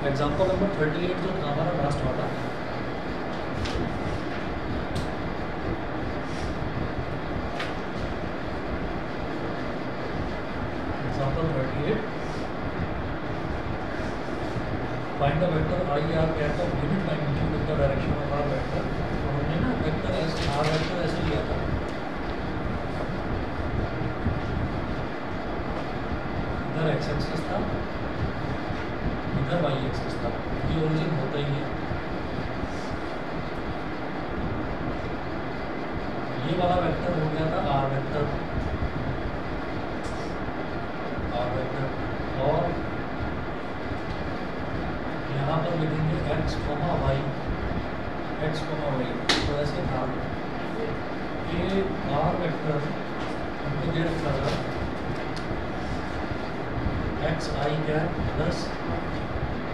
Example number 38 जो था हमारा लास्ट वाला, example 38, find the vector I R cap of unit magnitude in the direction of R vector. तो हमने ना वेक्टर आर वेक्टर ऐसे लिया था, इधर एक्स एक्सिस था, इधर वाई एक्सिस था, ये ओरिजिन होता ही है। ये वाला वेक्टर हो गया था आर वेक्टर, और यहाँ पर लिखेंगे एक्स कोमा वाई, तो ऐसे था ये आर वेक्टर हमको दे रखा था x i cap plus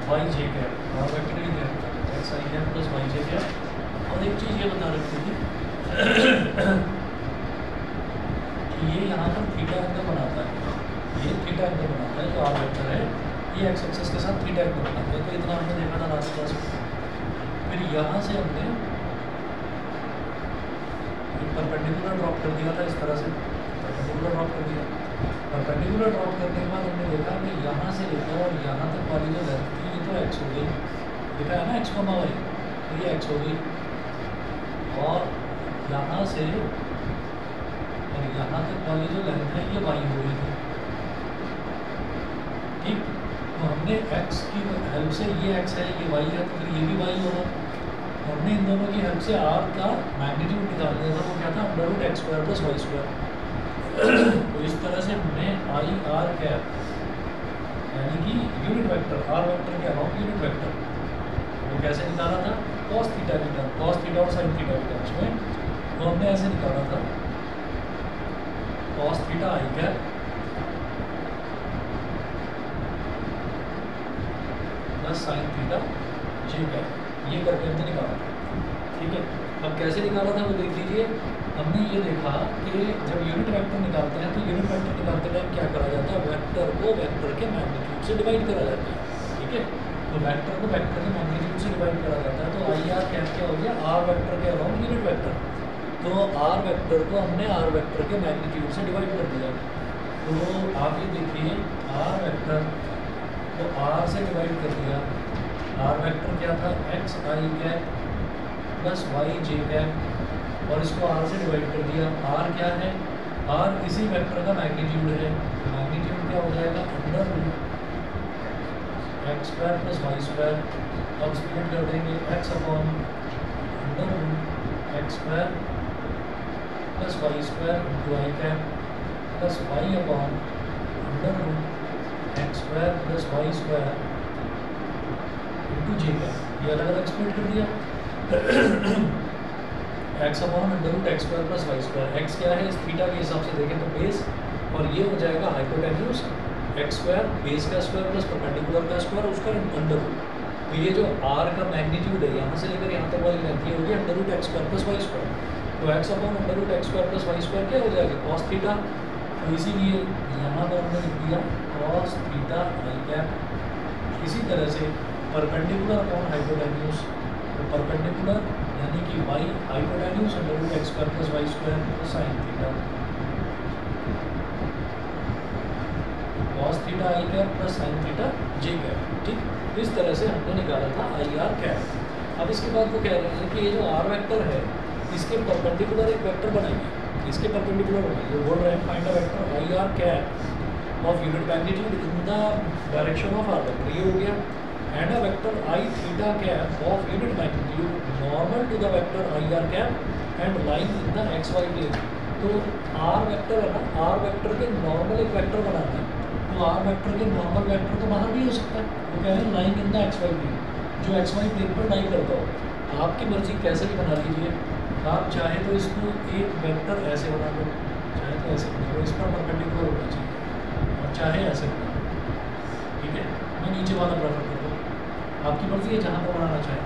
y j cap, R vector ही दे रखा था x i cap plus y j cap. और एक चीज़ ये बता रखी थी कि ये यहाँ पर थीटा एंगल बनाता है, ये थीटा एंगल बनाता है जो आर वेक्टर है, ये एक्स एक्सिस के साथ थीटा एंगल बनाता है। तो इतना हमने देखा था लास्ट क्लास में। फिर यहाँ से हमने परपेंडिकुलर ड्रॉप कर दिया था, इस तरह से परपेंडिकुलर ड्रॉप कर दिया। परपेंडिकुलर ड्रॉप करने के बाद हमने देखा कि यहाँ से लेकर और यहाँ तक वाली जो लेंथ थी ये तो एक्स हो गई, देखा है ना एक्स कोमा वाई, तो ये एक्स हो गई, और यहाँ से और यहाँ तक वाली जो लेंथ है ये वाई हो गई थी, ठीक। तो हमने x की हेल्प से, ये x है ये y है, तो फिर ये भी y होगा। हमने इन दोनों की हेल्प से r का मैग्नीट्यूड निकाल लिया था, वो क्या था under root x square plus Y square. तो इस तरह से हमने आई आर कैप यानी कि यूनिट वेक्टर आर वेक्टर के अबाउट यूनिट वेक्टर वो कैसे निकाला था, कॉस थीटा की टर्म, कॉस थीटा और साइन थीटा की टर्म्स में। तो हमने ऐसे निकाला था कॉस थीटा आई कैप प्लस साइन थीटा जे कैप, ये करके हमने निकाला, ठीक है। अब कैसे निकाला था वो देख लीजिए। हमने ये देखा कि जब यूनिट वेक्टर निकालते हैं तो यूनिट वेक्टर निकालते टाइम क्या करा जाता है, वेक्टर को वेक्टर के मैग्नीट्यूड से डिवाइड करा जाता है, ठीक है। तो वेक्टर को वेक्टर के मैग्नीट्यूड से डिवाइड करा जाता है। तो आई आर कैप क्या हो गया, आर वेक्टर के अराउंड यूनिट वेक्टर। तो आर वेक्टर को हमने आर वेक्टर के मैग्नीट्यूड से डिवाइड कर दिया। तो आप ये देखिए आर वेक्टर तो आर से डिवाइड कर दिया, आर वेक्टर क्या था x i cap plus y j cap, और इसको आर से डिवाइड कर दिया। आर क्या है, आर किसी वेक्टर का मैग्नीट्यूड है, मैग्नीट्यूड क्या हो जाएगा under root x square plus Y square. अब स्प्लिट कर देंगे x upon under root x square plus Y square into i cap plus y upon under root x square plus Y square into j cap. ये अलग अलग split कर दिया। X upon under root x square plus Y square, x क्या है इस theta के हिसाब से देखें तो बेस, और ये हो जाएगा हाइपोटेन्यूज एक्स स्क्वायर बेस का स्क्वायर प्लस परपेंडिकुलर का स्क्वायर उसका अंडर रूट। तो ये जो आर का मैग्नीट्यूड है यहाँ से लेकर यहाँ तक वाली लेंथ ये होगी under root x square plus Y square. तो x upon under root x square plus Y square क्या हो जाएगा कॉस थीटा। तो इसीलिए यहाँ पर हमने लिख दिया कॉस थीटा आई कैप। इसी तरह से परपेंडिकुलर अपॉन हाइपोटेन्यूज, तो परपेंडिकुलर यानी कि y hypotenuse under root x square plus Y square plus sine theta, cos theta आई कैप प्लस साइन थीटा जे कैप, ठीक। इस तरह से हमने निकाला था आई आर कैप। अब इसके बाद वो कह रहे हैं कि ये जो आर वेक्टर है इसके परपेंडिकुलर एक वेक्टर बनाएंगे, इसके परपेंडिकुलर बनाएंगे। बोल रहे हैं find a vector I R cap of unit magnitude in the direction of R vector, ये हो गया। And a vector I theta cap of unit magnitude normal to the vector I R cap and line in the X Y plane. तो R vector है ना, R vector के normal एक vector बनाना है, तो आर वेक्टर के normal vector तो बाहर भी हो सकता है, वो कह रहे हैं line in the X Y plane, जो एक्स वाई प्लेन पर लाई करता हो। आपकी मर्जी कैसे भी बना लीजिए, आप चाहे तो इसको एक वेक्टर ऐसे बना लो, चाहे तो ऐसे बना लो, इस पर परपेंडिकुलर होना चाहिए, और चाहे ऐसे बना लो, ठीक है। मैं नीचे वाला प्रेफर करता हूँ, आपकी मर्जी है जहाँ पर बनाना चाहे।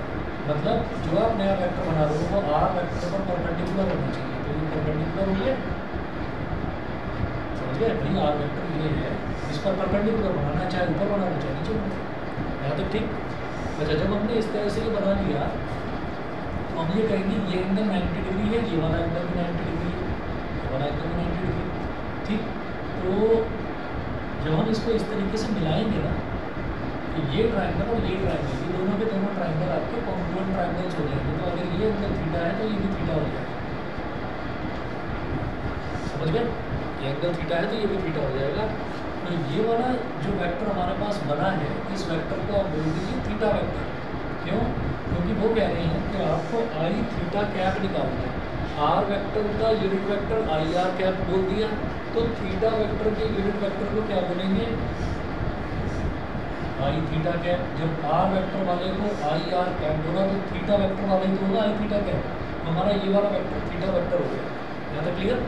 मतलब जो आप नया वेक्टर बना रहे हो वो आर वेक्टर पर परपेंडिकुलर होना चाहिए, तो ये परपेंडिकुलर हो गया, समझ गए भाई। आर वेक्टर ये है, इस पर परपेंडिकुलर बनाना, चाहे ऊपर बनाना चाहे नीचे बनाना, यहाँ तक ठीक। अच्छा, जब हमने इस तरह से ये बना लिया तो हम ये कहेंगे ये एंगल 90 डिग्री है, ये वाला एंगल भी 90 डिग्री है, ये वाला एंगल भी 90 डिग्री। ठीक, तो जब हम इसको इस तरीके से मिलाएंगे ना तो ये ट्राइंगल और ये ट्राइंगल, ये दोनों के दोनों ट्राइंगल आपके कॉन्ग्रुएंट ट्राइंगल्स हो जाएंगे। तो अगर ये एंगल थीटा है तो ये भी थीटा हो जाएगा, समझ गए? ये एंगल थीटा है तो ये भी थीटा हो जाएगा। तो ये वाला जो वेक्टर हमारे पास बना है, इस वेक्टर को आप बोल दीजिए थीटा वेक्टर। क्यों? क्योंकि वो कह रहे हैं कि आपको आई थीटा कैप निकालना है। आर वेक्टर का unit vector I R cap बोल दिया, तो थीटा वेक्टर के यूनिट वेक्टर को क्या बोलेंगे? आई थीटा कैप। जब आर वेक्टर वाले को आई आर कैप बोला तो थीटा वेक्टर वाले को होगा आई थीटा कैप। हमारा ये वाला वेक्टर थीटा वेक्टर हो गया। यहाँ तक क्लियर?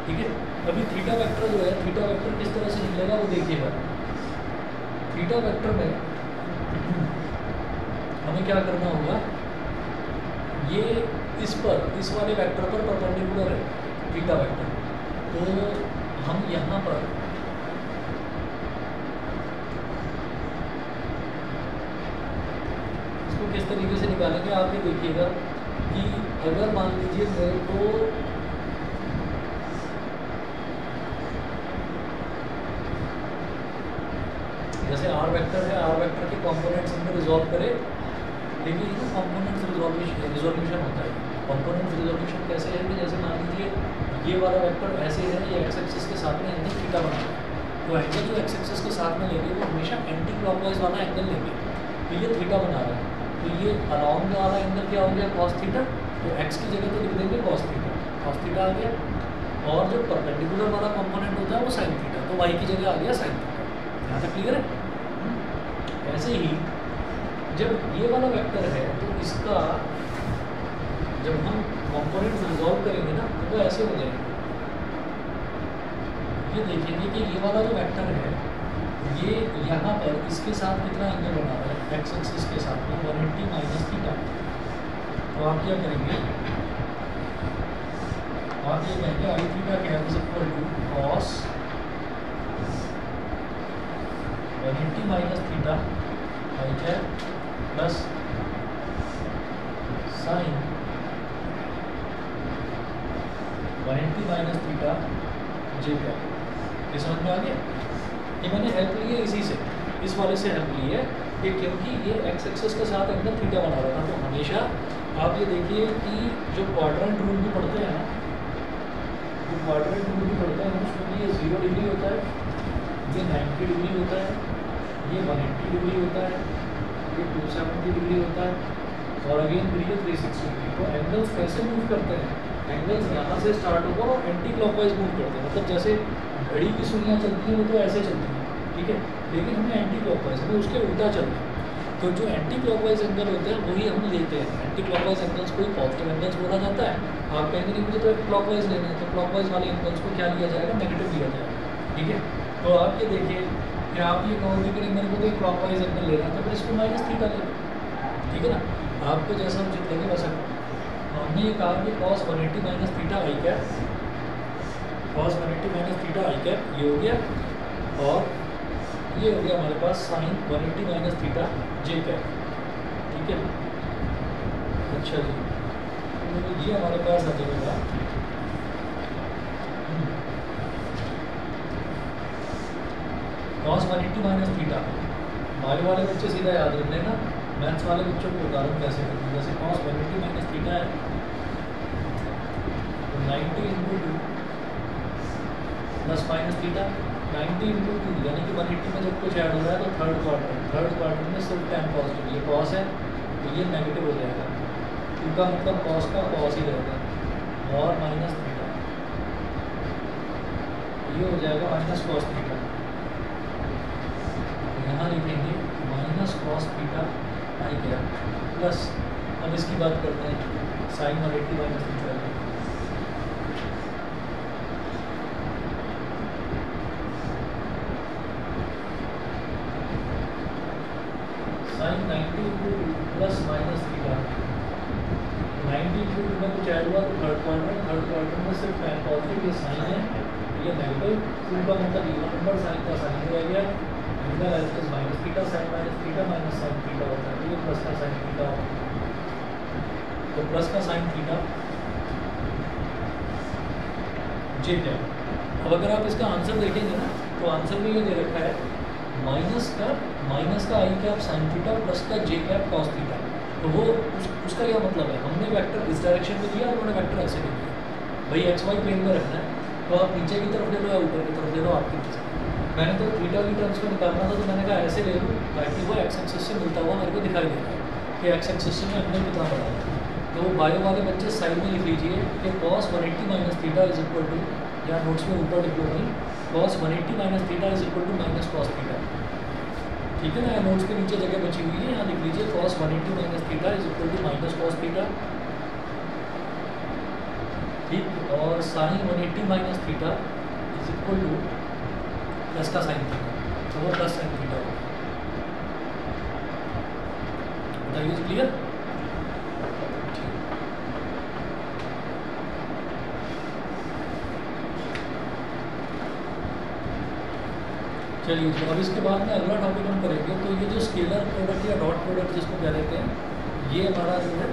ठीक है। अभी थीटा वेक्टर जो है, थीटा वेक्टर किस तरह से निकलेगा वो देखिएगा। थीटा वेक्टर में हमें क्या करना होगा, ये इस वाले वेक्टर पर परपेंडिकुलर है थीटा वेक्टर, तो हम यहाँ पर इसको किस तरीके से निकालेंगे आप ये देखिएगा कि अगर मान लीजिए मेरे को जैसे आर वेक्टर है, आर वेक्टर के कंपोनेंट्स हमने रिजॉल्व करे, लेकिन ये कंपोनेंट्स रिजोल्यूशन होता है। कंपोनेंट्स रिजोल्यूशन कैसे है कि जैसे मान लीजिए ये वाला वेक्टर ऐसे है, ये एक्स एक्सिस के साथ में एंगल थीटा बना है, तो एंगल जो एक्स एक्सिस के साथ में लेंगे वो हमेशा एंटी क्लॉकवाइज वाला एंगल लेंगे। तो ये थीटा बना रहा है, तो ये अलॉन्ग वाला एंगल क्या हो गया? Cos theta. तो एक्स की जगह तो लिख देंगे कॉस थीटा, कॉस थीटा आ गया। और जो परपेंडिकुलर वाला कंपोनेंट होता है वो साइन थीटा, तो वाई की जगह आ गया साइन थीटा। यहाँ तक क्लियर है? ऐसे ही जब ये वाला वेक्टर है तो इसका जब हम कंपोनेंट्स रिजॉल्व करेंगे ना तो वो ऐसे हो जाएंगे। ये देखेंगे कि ये वाला जो वेक्टर है ये यहाँ पर इसके साथ कितना एंगल बना रहा है, एक्स एक्सिस के साथ में 180 माइनस थीटा। तो आप क्या करेंगे, आप ये कहेंगे आई थीटा क्या is equal to cos 180 minus theta I cap plus sine 180 minus theta J cap. ये समझ में आ गया? ये मैंने हेल्प ली है इसी से, इस वाले से हेल्प ली है कि क्योंकि ये एक्स एक्सिस के साथ एंगल थीटा बना रहा था। तो हमेशा आप ये देखिए कि जो क्वाड्रेंट रूल भी पढ़ते हैं ना, जो क्वाड्रेंट रूल भी पढ़ते हैं उसमें ये 0 डिग्री होता है, ये 90 डिग्री होता है, ये 180 डिग्री होता है, ये 270 डिग्री होता है और अगेन फिर ये 360 डिग्री। तो एंगल्स कैसे मूव करते हैं? एंगल्स यहाँ से स्टार्ट होगा और एंटी क्लॉकवाइज मूव करते हैं। मतलब जैसे घड़ी की सुइयाँ चलती हैं वो तो ऐसे चलती हैं, ठीक है, लेकिन हमें एंटी क्लॉकवाइज हमें उसके उल्टा चलना है। तो जो एंटी क्लॉकवाइज एंगल होते हैं वही हम लेते हैं। एंटी क्लॉकवाइज एंगल्स को पॉजिटिव एंगल्स बोला जाता है। आप कहेंगे नहीं मुझे तो क्लॉकवाइज लेने हैं, तो क्लॉकवाइज वाले एंगल्स को क्या लिया जाएगा? नेगेटिव लिया जाएगा, ठीक है। तो आप ये देखिए कि आप ये कहोगे कि मेरे को तो एक क्लॉकवाइज एंगल लेना था, फिर इसको माइनस थीटा ले, ठीक है ना। आपको जैसा उचित लगे वैसा हमने ये कहा कि cos 180 माइनस थीटा आई कैप, cos 180 माइनस थीटा आई कैप ये हो गया, और ये हो गया हमारे पास साइन 180 माइनस थीटा जे कैप, ठीक है। अच्छा जी, तो ये हमारे पास आ जाएगा cos 180 माइनस थीटा। बायो वाले बच्चे सीधा याद रख लेना, मैथ्स वाले बच्चों को उदाहरण कैसे करते हैं। जैसे cos 180 माइनस थीटा है तो 90 into 2 plus minus theta, 90 into 2 यानी कि 180 में जब कुछ ऐड हो रहा है तो थर्ड क्वार्टर में सिर्फ tan पॉजिटिव, ये cos है तो ये नेगेटिव हो जाएगा, इसका मतलब cos का cos ही रहेगा, और माइनस थीटा ये हो जाएगा माइनस cos थीटा। यहाँ लिखेंगे माइनस cos थीटा आई गया प्लस, अब इसकी बात करते हैं sine 180 minus theta. Sine 90 into plus minus theta, 90 into में कुछ ऐड हुआ तो थर्ड क्वार्टर में सिर्फ पॉजिटिव ये साइन है, ये नेगेटिव, टू का मतलब इवन नंबर, साइन का साइन रह गया, legal axis minus theta sign minus sign theta होता है, तो ये प्लस का साइन थीटा होता है, तो प्लस का साइन थीटा जे कैप। अब अगर आप इसका आंसर देखेंगे ना तो आंसर में ये दे रखा है माइनस का आई कैप साइन थीटा प्लस का जे कैप कॉस थीटा। तो वो उसका क्या मतलब है, हमने वेक्टर इस डायरेक्शन में दिया और उन्होंने वेक्टर ऐसे ले लिया। भाई एक्स वाई प्लेन में रखना है तो आप नीचे की तरफ ले लो या ऊपर की तरफ ले लो, आपकी तरफ। मैंने तो थीटा की टर्म्स को निकालना था तो मैंने कहा ऐसे ले लूँ ताकि वो एक्स एक्सिस से मिलता हुआ मेरे को दिखाई दे रहा है कि एक्स एक्सिस से मैं हमने कितना बढ़ाया। तो बायो वाले बच्चे साइड में लिख लीजिए कि cos 180 minus theta is equal to, या नोट्स में ऊपर लिख लो नहीं, cos 180 minus theta is equal to minus cos theta. ठीक है ना, नोट्स के नीचे जगह बची हुई है, यहाँ लिख लीजिए cos 180 minus theta is equal to minus cos theta. ठीक, और sine 180 minus theta is equal to plus का साइन थीटा, तो वो प्लस साइन थीटा होगा। बताइए क्लियर? चलिए, तो अब इसके बाद में अगला टॉपिक हम करेंगे। तो ये जो स्केलर प्रोडक्ट या डॉट प्रोडक्ट जिसको कह देते हैं, ये हमारा जो है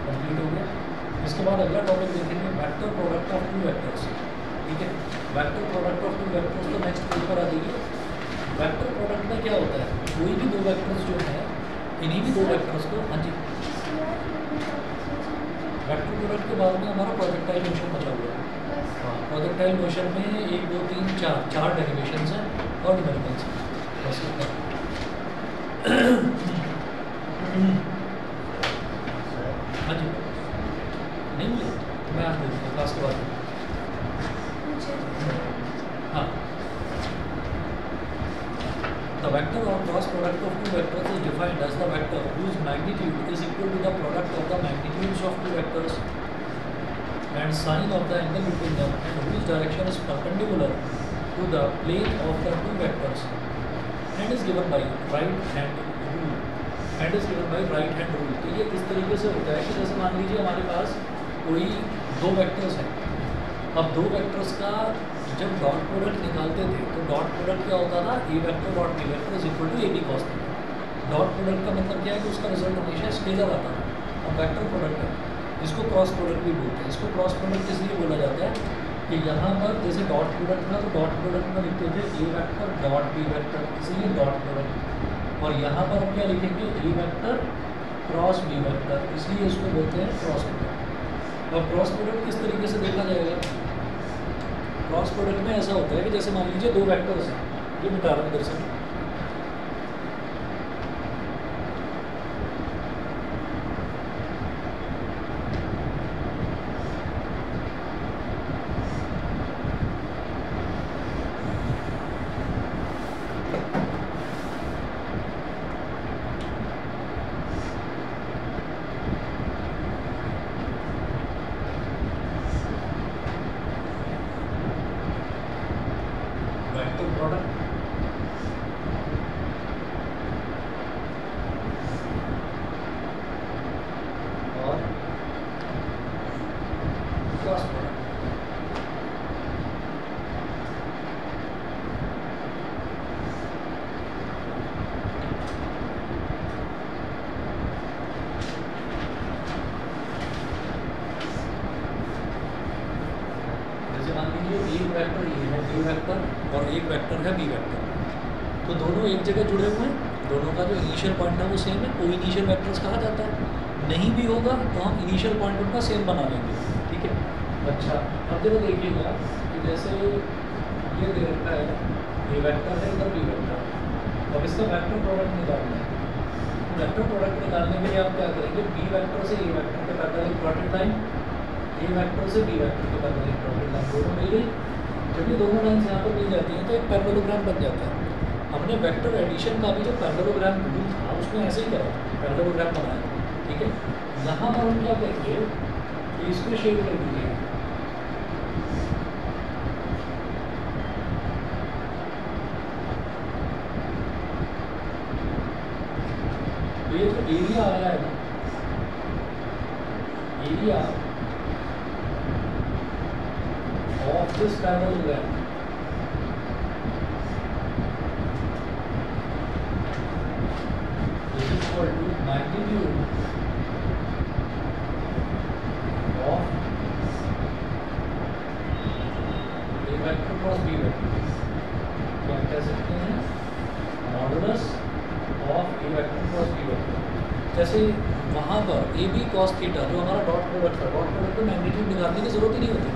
कंप्लीट हो गया। इसके बाद अगला टॉपिक देखेंगे vector product of two vectors. ठीक है, vector product of two vectors तो नेक्स्ट पेज पर आ जाइए। वेक्टर प्रोडक्ट में क्या होता है, कोई भी दो वेक्टर्स जो है, इन्हीं भी दो वेक्टर्स को, हाँ जी, वेक्टर प्रोडक्ट के बाद में हमारा प्रोजेक्टाइल मोशन बचा हुआ है। हाँ, प्रोजेक्टाइल मोशन में 1 2 3 4 डेरिवेशंस हैं और न्यूमेरिकल्स हैं, बस इतना। हाँ जी, नहीं मिले तो मैं आज दे दूँगा क्लास के बाद। हाँ, the vector or cross product of two vectors is defined as the vector whose magnitude is equal to the product of the magnitudes of two vectors and sine of the angle between them, and whose direction is perpendicular to the plane of the two vectors, and is given by right hand rule. तो ये इस तरीके से होता है कि जैसे मान लीजिए हमारे पास कोई दो वेक्टर्स हैं। अब दो वेक्टर्स का जब डॉट प्रोडक्ट निकालते थे तो डॉट प्रोडक्ट क्या होता था, A vector dot B vector is equal to A B cos theta. Dot product का मतलब क्या है कि उसका रिजल्ट हमेशा स्केलर आता है। अब वेक्टर प्रोडक्ट है, इसको क्रॉस प्रोडक्ट भी बोलते हैं। इसको क्रॉस प्रोडक्ट इसलिए बोला जाता है कि यहाँ पर जैसे डॉट प्रोडक्ट था तो डॉट प्रोडक्ट में लिखते थे ए वेक्टर डॉट बी वेक्टर, इसलिए डॉट प्रोडक्ट। और यहाँ पर हम क्या लिखेंगे, A vector cross B vector, इसलिए इसको बोलते हैं क्रॉस प्रोडक्ट। अब क्रॉस प्रोडक्ट किस तरीके से देखा जाएगा, क्रॉस प्रोडक्ट में ऐसा होता है कि जैसे मान लीजिए दो वेक्टर्स हैं, ये मिटा रहा हूँ इधर से, वेक्टर प्रोडक्ट और क्रॉस प्रोडक्ट। जैसे मान लीजिए एक वेक्टर ये है ए वेक्टर और एक वेक्टर है बी वेक्टर, तो दोनों एक जगह जुड़े हुए हैं, दोनों का जो इनिशियल पॉइंट है वो सेम है। कोई इनिशियल वेक्टर्स कहा जाता है, नहीं भी होगा तो हम इनिशियल पॉइंट उनका सेम बना लेंगे। ठीक है, अच्छा अब जब देखिएगा कि जैसे ये दे रखा है ए वेक्टर है, इधर बी वेक्टर, अब इसका वेक्टर प्रोडक्ट निकालना है। वेक्टर प्रोडक्ट निकालने के लिए आप क्या करेंगे, बी वेक्टर से ए वेक्टर के पैरेलल एक डॉटेड लाइन, ए वेक्टर से बी वेक्टर के पैरेलल एक डॉटेड लाइन, दोनों मिल गई। जब ये दोनों लाइन्स यहाँ पर मिल जाती हैं तो एक पैरेललोग्राम बन जाता है। हमने वेक्टर एडिशन का भी जो पैरेललोग्राम रूल था उसमें ऐसे ही करा, पैरेललोग्राम बनाया। ठीक है, यहाँ पर हम क्या करेंगे कि इसको शेड कर दीजिए, तो ये जो एरिया आया है ना, area of this parallelogram vector cross B vector, क्या कह सकते हैं, modulus of A vector cross B vector. जैसे वहाँ पर ए बी कॉस थीटा जो हमारा डॉट प्रोडक्ट था, डॉट प्रोडक्ट में मैग्नीट्यूड निकालने की जरूरत ही नहीं होती,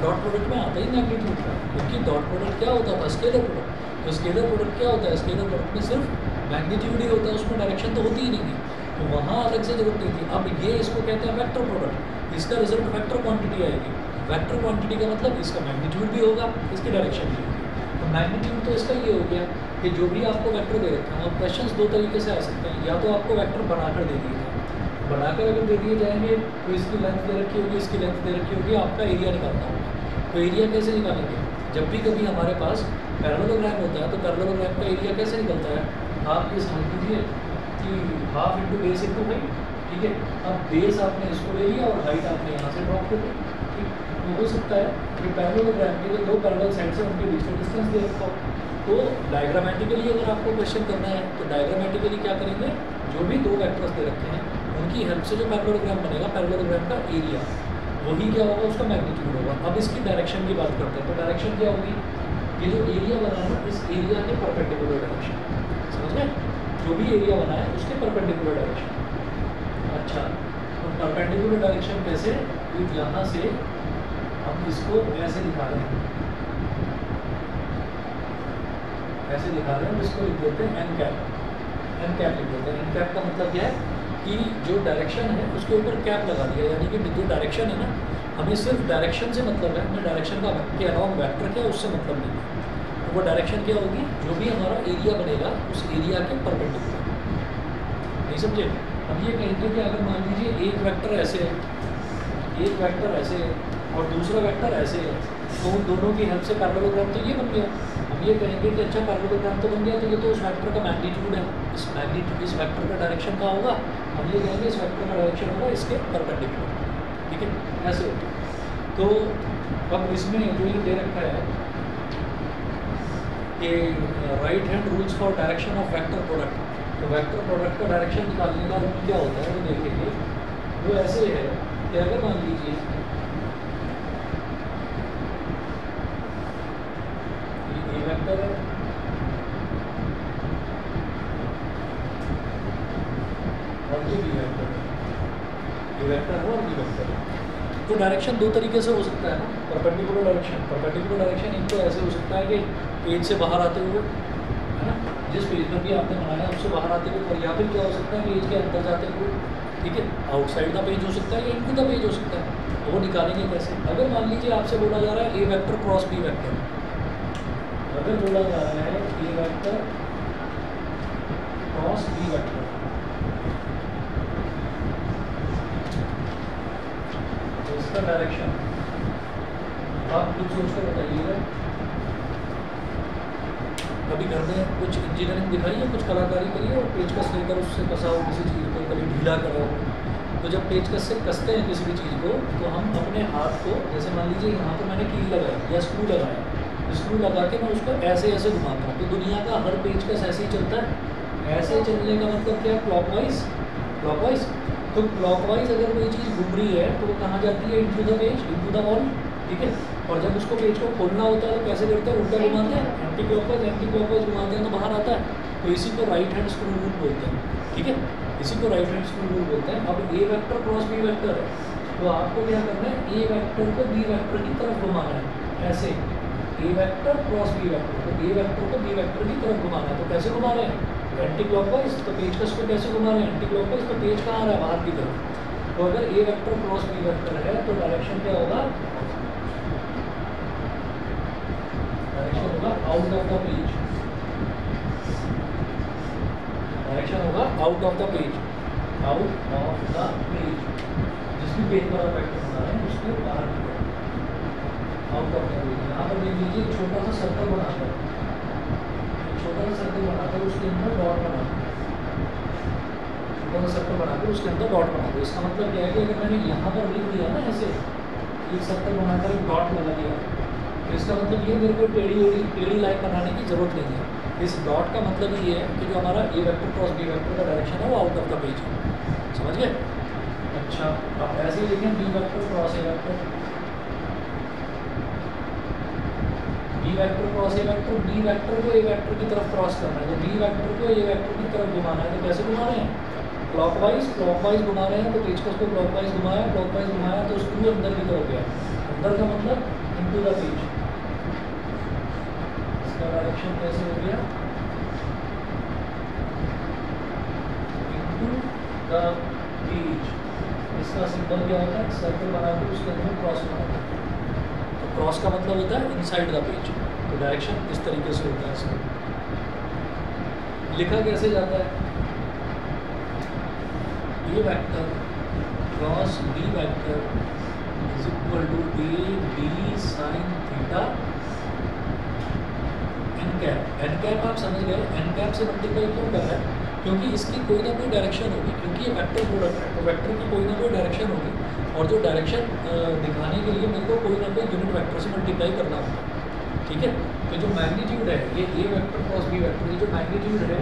डॉट प्रोडक्ट में आता ही मैग्नीट्यूड था, क्योंकि डॉट प्रोडक्ट क्या होता था, स्केलर प्रोडक्ट। तो स्केलर प्रोडक्ट क्या होता है, स्केलर प्रोडक्ट में सिर्फ मैग्नीट्यूड ही होता है, उसमें डायरेक्शन तो होती ही नहीं थी, तो वहाँ अलग से जरूरत नहीं थी। अब ये इसको कहते हैं वेक्टर प्रोडक्ट, इसका रिजल्ट वेक्टर क्वांटिटी आएगी। वेक्टर क्वांटिटी का मतलब इसका मैग्नीट्यूड भी होगा, इसकी डायरेक्शन भी होगी। तो मैग्नीट्यूड तो इसका ये हो गया कि जो भी आपको वेक्टर दे रखा है, और क्वेश्चंस दो तरीके से आ सकते हैं, या तो आपको वेक्टर बनाकर दे दिए जाए, बनाकर अगर दे दिए जाएंगे तो इसकी लेंथ दे रखी होगी, इसकी लेंथ दे रखी होगी, आपका एरिया निकालना होगा। तो एरिया कैसे निकालेंगे, जब भी कभी हमारे पास पैरेललोग्राम होता है तो पैरेललोग्राम का एरिया कैसे निकलता है, आप ये समझ लीजिए कि half into base into height, ठीक है। अब बेस आपने इसको ले लिया और हाइट आपने यहाँ से ड्रॉप कर दी, ठीक। तो हो सकता है कि पैरेललोग्राम के जो दो पैरेलल साइड से उनके बीच में डिस्टेंस दे रखा हो, तो डायग्रामेटिकली अगर आपको क्वेश्चन करना है तो डायग्रामेटिकली क्या करेंगे, जो भी दो वेक्टर्स दे रखे हैं उनकी हेल्प से जो पैरेललोग्राम बनेगा, पैरेललोग्राम का एरिया वही क्या होगा, उसका मैग्नीट्यूड होगा। अब इसकी डायरेक्शन की बात करते हैं, तो डायरेक्शन क्या होगी, ये जो एरिया बना है इस एरिया के परपेंडिकुलर डायरेक्शन, समझ गए, जो भी एरिया बना है उसके परपेंडिकुलर डायरेक्शन। अच्छा, तो परपेंडिकुलर डायरेक्शन कैसे, यहाँ से हम इसको ऐसे दिखा रहे हैं, ऐसे दिखा रहे हैं, इसको लिख देते हैं एन कैप, एन कैप लिख देते हैं। एन कैप का मतलब क्या है कि जो डायरेक्शन है उसके ऊपर कैप लगा दिया, यानी कि जो डायरेक्शन है ना, हमें सिर्फ डायरेक्शन से मतलब है, हमें डायरेक्शन का के अलावा वेक्टर क्या उससे मतलब नहीं है। तो वो डायरेक्शन क्या होगी, जो भी हमारा एरिया बनेगा उस एरिया के परपेंडिकुलर, नहीं समझे। अब ये कहेंगे कि अगर मान लीजिए एक वेक्टर ऐसे है, एक वेक्टर ऐसे है और दूसरा वेक्टर ऐसे है, तो उन दोनों की हेल्प से पैरेललोग्राम तो ये बन गया। हम ये कहेंगे कि अच्छा पैरेललोग्राम तो बन गया, तो ये तो उस वेक्टर का मैग्नीट्यूड है, इस मैग्नीट्यूड इस वेक्टर का डायरेक्शन का होगा, हम ये कहेंगे इस वेक्टर का डायरेक्शन होगा इसके परपेंडिकुलर, ठीक है, ऐसे होता है। तो अब इसमें जो ये दे रखा है कि right hand rules for direction of vector product, तो वेक्टर प्रोडक्ट का डायरेक्शन निकालने का रूल क्या होता है वो देखेंगे। वो ऐसे है कि अगर मान लीजिए ये वेक्टर है और ये बी वेक्टर है, ये वेक्टर है और बी वेक्टर है, तो डायरेक्शन दो तरीके से हो सकता है ना, परपेंडिकुलर डायरेक्शन। परपेंडिकुलर डायरेक्शन एक तो ऐसे हो सकता है कि पेज से बाहर आते हुए, है ना, जिस पेज पर भी आपने बनाया उससे बाहर आते हुए, और या फिर क्या हो सकता है पेज के अंदर जाते हुए, ठीक है, आउटसाइड का पेज हो सकता है या इनटू द पेज हो सकता है। तो वो निकालेंगे कैसे, अगर मान लीजिए आपसे बोला जा रहा है A vector cross B vector, अगर बोला जा रहा है A vector cross B vector, तो इसका डायरेक्शन आप कुछ सोच कर बताइएगा। कभी घर में कुछ इंजीनियरिंग दिखाई है, कुछ कलाकारी करी है और पेचकस लेकर उससे कसाओ किसी चीज़ को, कभी ढीला करो, तो जब पेचकस से कसते हैं किसी भी चीज़ को तो हम अपने हाथ को, जैसे मान लीजिए यहाँ पर मैंने कील लगाई या स्क्रू लगाया, स्क्रू लगा के मैं उसको ऐसे ऐसे घुमाता हूँ, तो दुनिया का हर पेचकस ऐसे ही चलता है। ऐसे चलने का मतलब क्या है, क्लॉकवाइज, क्लॉकवाइज। तो क्लॉकवाइज अगर कोई चीज़ घूम रही है तो वो कहाँ जाती है, into the page, into the wall, ठीक है। और जब उसको पेज को खोलना होता है तो कैसे करते हैं, उल्टा घुमाते हैं, एंटी क्लॉकवाइज घुमाते हैं तो बाहर आता है, तो इसी को राइट हैंड स्क्रू रूल बोलते हैं, ठीक है, इसी को राइट हैंड स्क्रू रूल बोलते हैं। अब ए वेक्टर क्रॉस बी वेक्टर है, तो आपको क्या करना है, ए वेक्टर को बी वेक्टर की तरफ घुमाना है, ऐसे ए वेक्टर क्रॉस बी वेक्टर, तो ए वेक्टर को बी वेक्टर की तरफ घुमाना है। तो कैसे घुमा रहे हैं, एंटी क्लॉकवाइज, तो पेचकस को कैसे घुमा रहे हैं, एंटी क्लॉकवाइज, तो पेज कहाँ आ रहा है, बाहर की तरफ। तो अगर A vector cross B vector है तो डायरेक्शन क्या होगा, डायरेक्शन होगा out of the page, direction होगा out of the page, out of the page, जिस भी पेज पर आप वेक्टर बना रहे हैं उसके बाहर की तरफ, आउट ऑफ द पेज। यहाँ पर देख लीजिए छोटा सा सर्कल बनाकर, छोटा सा सर्कल बनाकर उसके अंदर डॉट बनाकर, छोटा सा सर्कल बनाकर उसके अंदर डॉट बना दो। इसका मतलब क्या है कि अगर मैंने यहाँ पर लिख दिया ना ऐसे एक सर्कल बनाकर एक डॉट लगा दिया, तो इसका मतलब ये मेरे को टेढ़ी लाइन बनाने की जरूरत नहीं है। इस डॉट का मतलब ये है कि जो हमारा ए वेक्टर क्रॉस बी वेक्टर का डायरेक्शन है वो आउट ऑफ द पेज है, समझ गए। अच्छा, आप ऐसे ही लिखें B vector cross A vector, B vector cross A vector, B vector को ए वेक्टर की तरफ क्रॉस करना है, तो बी वेक्टर को ए वेक्टर की तरफ घुमाना है। तो कैसे घुमा रहे हैं? क्लॉकवाइज घुमा रहे हैं। तो पेचकस को क्लॉकवाइज घुमाया तो स्क्रू अंदर की तरफ गया। अंदर का मतलब इनटू द पेज। इसका डायरेक्शन कैसे हो गया? Into the page. इसका सिंबल क्या होता है? सर्कल बना के उसके अंदर क्रॉस बनाते हैं। तो क्रॉस का मतलब होता है इनसाइड द पेज। तो डायरेक्शन इस तरीके से होता है। इसका लिखा कैसे जाता है? A vector cross B vector is equal to A B sine theta n cap. N cap आप समझ गए, एन कैप से मल्टीप्लाई क्यों कर रहा है? क्योंकि इसकी कोई ना कोई डायरेक्शन होगी, क्योंकि ये वेक्टर प्रोडक्ट है। तो वेक्टर की कोई ना कोई डायरेक्शन होगी, और जो डायरेक्शन दिखाने के लिए मेरे को कोई ना कोई यूनिट वेक्टर से मल्टीप्लाई करना होगा। ठीक है, तो जो मैग्नीट्यूड है ये ए वेक्टर क्रॉस बी वेक्टर, ये जो मैग्नीट्यूड है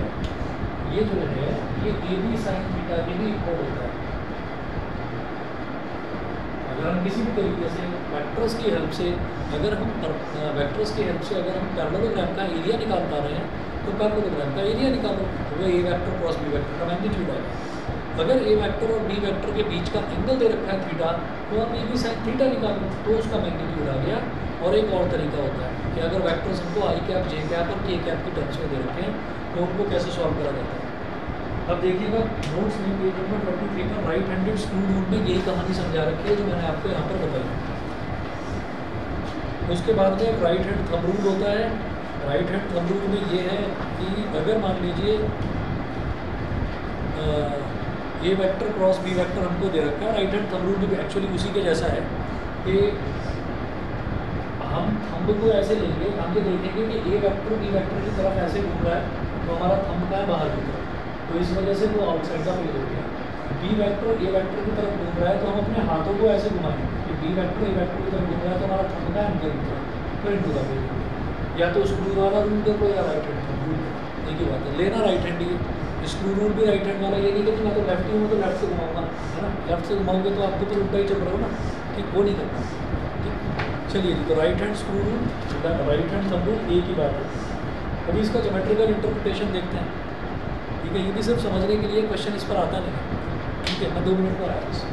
ये जो है ये ए बी साइन थीटा के भी इक्वल होता है। अगर हम किसी भी तरीके से वेक्टर्स की हेल्प से अगर हम पैरेललोग्राम का एरिया निकाल पा रहे हैं, तो पैरेललोग्राम का एरिया निकालो, तो वो ए वेक्टर क्रॉस बी वेक्टर का मैग्नीट्यूड आएगा। अगर ए वेक्टर और बी वेक्टर के बीच का एंगल दे रखा है थीटा, तो आप ए बी साइन थीटा निकालो, तो उसका मैग्नीट्यूड आ गया। और एक और तरीका होता है कि अगर वेक्टर्स हमको आई कैप, जे कैप और के कैप की टर्म्स में दे रखे हैं, तो उनको कैसे सॉल्व करा जाता है। अब देखिएगा नोट्स में पेज नंबर 23 पर राइट हैंडेड स्क्रू रूल में यही कहानी समझा रखी है जो मैंने आपको यहाँ पर बताई। उसके बाद में राइट हैंड थंब रूल होता है। राइट हैंड थंब रूल में ये है कि अगर मान लीजिए ए वेक्टर क्रॉस बी वेक्टर हमको दे रखा है, राइट हैंड थंब रूल भी एक्चुअली उसी के जैसा है कि हम थंब को ऐसे लेंगे, हम ये देखेंगे कि ए वेक्टर बी वेक्टर की तरफ ऐसे घूम रहा है, तो हमारा थंब का है बाहर की तरफ, तो इस वजह से वो आउटसाइड का पेज हो गया। बी वेक्टर ए वेक्टर की तरफ घूम रहा है, तो हम अपने हाथों को ऐसे घुमाएंगे कि बी वेक्टर ए वेक्टर की तरफ घूम रहा है, तो हमारा थंब का अंदर की तरफ, फिर इनटू द पेज। या तो स्क्रू वाला रूल देखो या राइट हैंड रूल, एक ही बात है। लेना राइट हैंड ही, स्क्रू रूल भी राइट हैंड वाला। ये नहीं कि मैं तो लेफ्ट ही हूँ तो लेफ्ट से घुमाऊंगा, है ना। लेफ्ट से घुमाओगे तो आपको तो उल्टा ही चल रहा हो ना, ठीक, वो नहीं करना। ठीक, चलिए जी, तो right hand screw rule, right hand thumb rule एक ही बात है। अभी इसका ज्योमेट्रिकल इंटरप्रिटेशन देखते हैं। ठीक है, ये भी सिर्फ समझने के लिए क्वेश्चन इस पर आता नहीं। ठीक है, मैं 2 मिनट पर आया बस।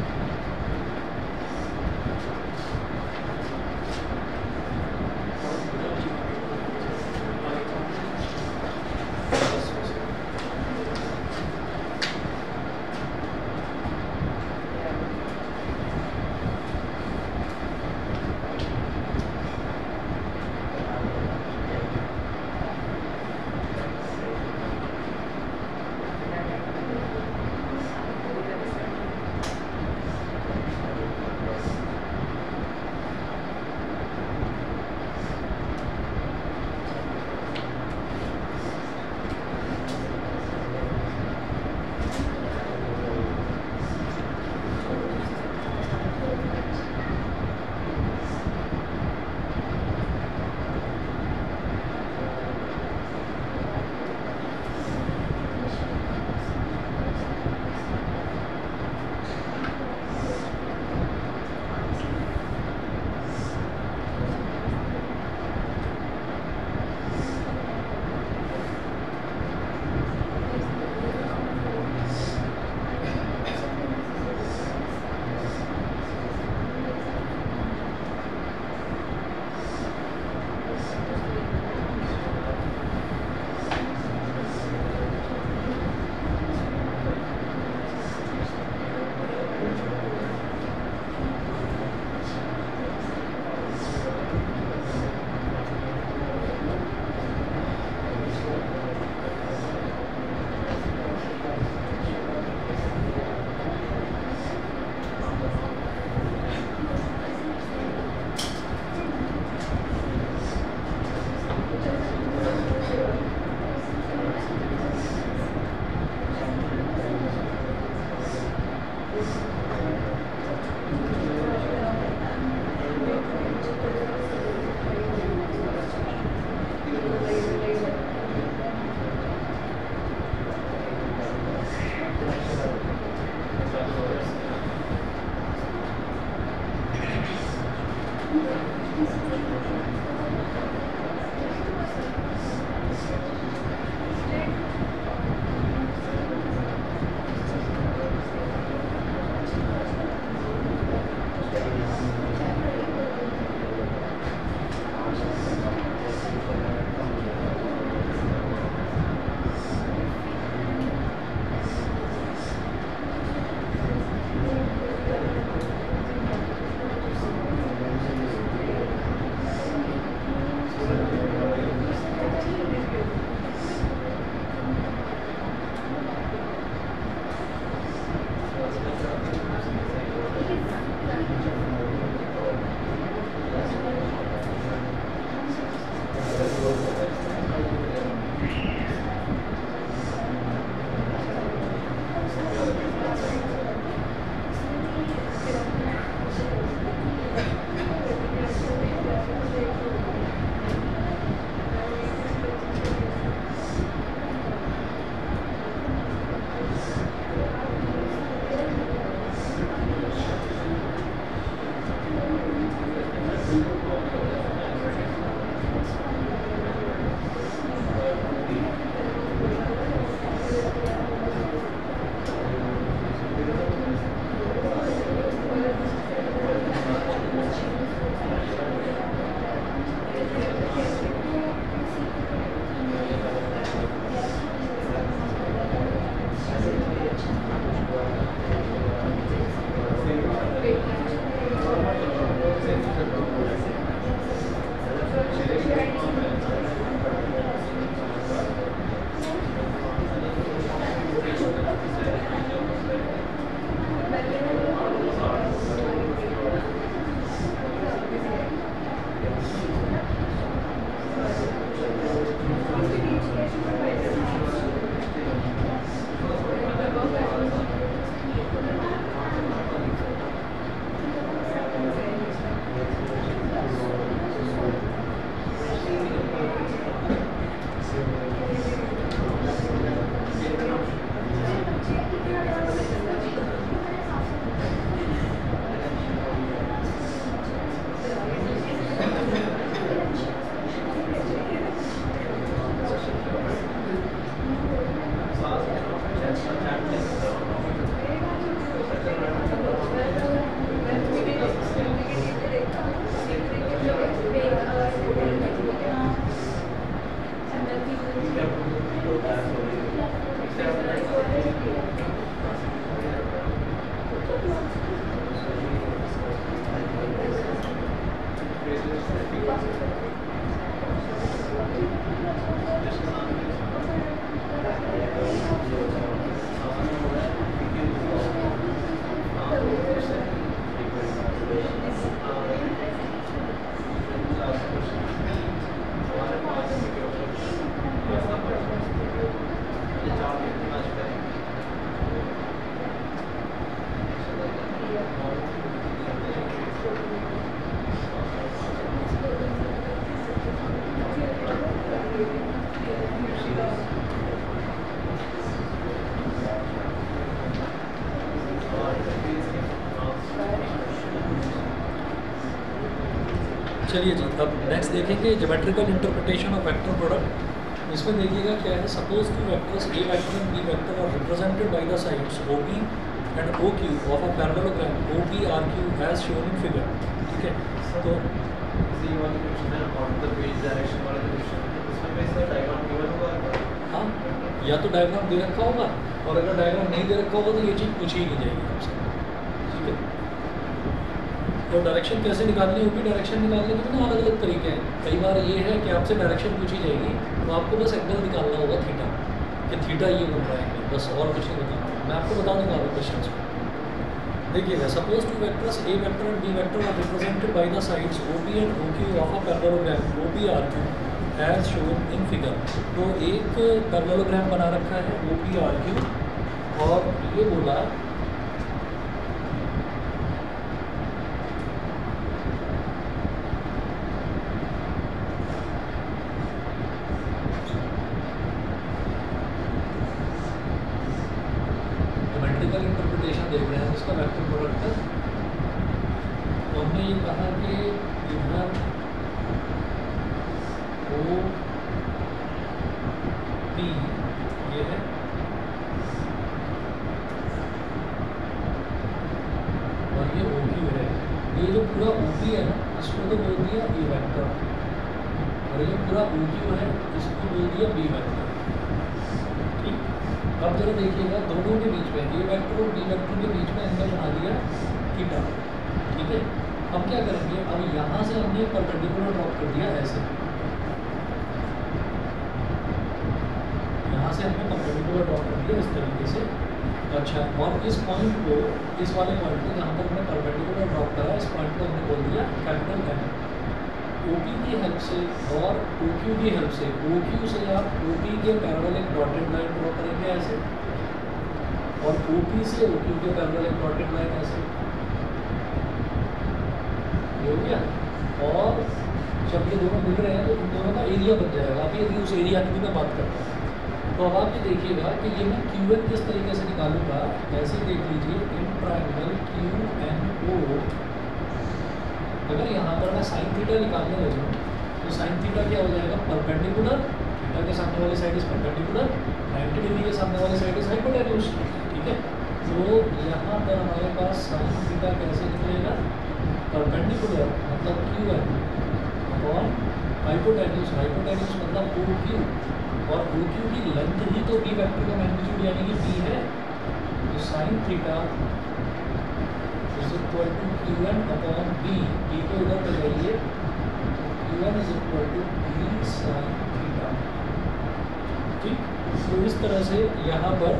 चलिए जी, अब नेक्स्ट देखेंगे geometrical interpretation of vector product. इसमें देखिएगा क्या है, suppose two vectors A vector and B vector are represented by the sides OP and OQ of a parallelogram OPRQ as shown in figure. ठीक है, तो ये वाला क्वेश्चन है और द पेज डायरेक्शन वाला क्वेश्चन है, उसमें मैं इसका डायग्राम गिवन होगा। हाँ, या तो डायग्राम दे रखा होगा, और अगर डायग्राम नहीं दे रखा होगा तो ये चीज़ पूछी ही नहीं जाएगी आपसे। ठीक है, तो डायरेक्शन कैसे निकालनी होगी, डायरेक्शन निकालने के ना अलग अलग तरीके हैं। कई बार ये है कि आपसे डायरेक्शन पूछी जाएगी तो आपको बस एंगल निकालना होगा थीटा, कि थीटा ये बन रहा है, बस और कुछ नहीं बताना। मैं आपको बता दूँगा आपको क्वेश्चन में। देखिएगा, suppose two vectors A vector and B vector are represented by the sides OP and OQ of a parallelogram OPRQ as shown in figure. तो एक पैरेललोग्राम बना रखा है OPRQ, और ये बोला ज्योमेट्रिकल इंटरप्रिटेशन देख रहे हैं उसका वेक्टर प्रोडक्ट का। तो हमने ये कहा कि इधर OP ये है, और ये OQ है। ये जो पूरा OP है ना, इसको तो बोल दिया ए वेक्टर, और ये जो पूरा OQ है इसको बोल दिया बी वेक्टर। ठीक, अब जरा देखिएगा दोनों के बीच में ए वेक्टर और बी वेक्टर के बीच में एंगल बना दिया थीटा। ठीक है, अब क्या करेंगे, अब यहाँ से हमने परपेंडिकुलर ड्रॉप कर दिया ऐसे, यहाँ से हमने परपेंडिकुलर ड्रॉप कर दिया इस तरीके से। अच्छा, और इस पॉइंट को, इस वाले पॉइंट को जहाँ पर हमने परपेंडिकुलर ड्रॉप करा, इस पॉइंट को हमने बोल दिया कैपिटल M। OP की हेल्प से और OQ की हेल्प से, OQ से आप OP के पैरेलल एक डॉटेड लाइन ड्रॉ करेंगे ऐसे, और OP से OQ के पैरेलल एक डॉटेड लाइन ऐसे, ये हो गया। और जब ये दोनों मिल रहे हैं तो इन दोनों का एरिया बन जाएगा। अभी यदि उस एरिया की भी मैं बात करता हूँ, तो अब आप ये देखिएगा कि ये मैं QN किस तरीके से निकालूंगा। ऐसे देख लीजिए, इन ट्राइंगल QNO, अगर यहाँ पर मैं साइन थीटा निकालने लगूँ तो साइन थीटा क्या हो जाएगा, परपेंडिकुलर, थीटा के सामने वाली साइड इज परपेंडिकुलर, 90 डिग्री के सामने वाली साइड इज हाइपोटेन्यूज। ठीक है, तो यहाँ पर हमारे पास साइन थीटा कैसे निकलेगा, परपेंडिकुलर मतलब QN अपॉन हाइपोटेन्यूज, हाइपोटेन्यूज मतलब OQ, और OQ की लेंथ ही तो बी वेक्टर का मैग्नीट्यूड यानी कि b है। तो sine theta is equal to QN upon b, b को इधर ले जाइए, QN is equal to b sine theta. ठीक, तो इस तरह से यहाँ पर